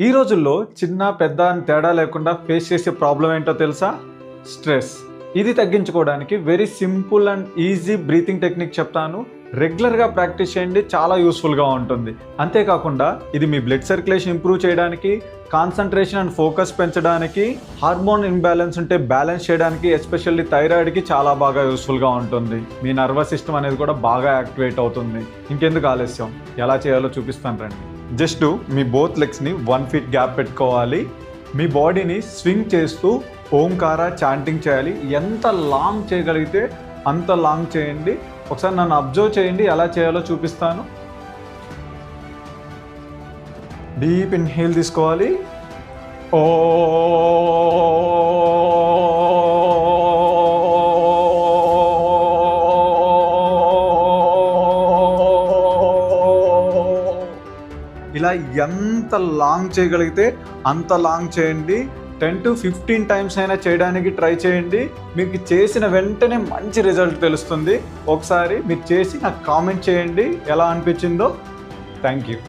ఈ రోజుల్లో చిన్న పెద్ద అని తేడా లేకుండా ఫేస్ చేసే ప్రాబ్లం ఏంటో తెలుసా? స్ట్రెస్. ఇది తగ్గించుకోవడానికి very simple and easy breathing technique చెప్తాను. రెగ్యులర్గా ప్రాక్టీస్ చేయండి, చాలా యూస్ఫుల్గా ఉంటుంది. అంతేకాకుండా ఇది మీ బ్లడ్ సర్క్యులేషన్ ఇంప్రూవ్ చేయడానికి, కాన్సన్ట్రేషన్ అండ్ ఫోకస్ పెంచడానికి, హార్మోన్ ఇంబ్యాలెన్స్ ఉంటే బ్యాలెన్స్ చేయడానికి, ఎస్పెషల్లీ థైరాయిడ్కి చాలా బాగా యూస్ఫుల్గా ఉంటుంది. మీ నర్వస్ సిస్టమ్ అనేది కూడా బాగా యాక్టివేట్ అవుతుంది. ఇంకెందుకు ఆలస్యం, ఎలా చేయాలో చూపిస్తాను రండి. జస్ట్ మీ బోత్ లెగ్స్ని 1 feet గ్యాప్ పెట్టుకోవాలి. మీ బాడీని స్వింగ్ చేస్తూ ఓంకార చాంటింగ్ చేయాలి. ఎంత లాంగ్ చేయగలిగితే అంత లాంగ్ చేయండి. ఒకసారి నన్ను అబ్జర్వ్ చేయండి, ఎలా చేయాలో చూపిస్తాను. డీప్ ఇన్హేల్ తీసుకోవాలి. ఓ ఇలా ఎంత లాంగ్ చేయగలిగితే అంత లాంగ్ చేయండి. 10 to 15 times అయినా చేయడానికి ట్రై చేయండి. మీకు చేసిన వెంటనే మంచి రిజల్ట్ తెలుస్తుంది. ఒకసారి మీరు చేసి నాకు కామెంట్ చేయండి ఎలా అనిపించిందో. Thank you.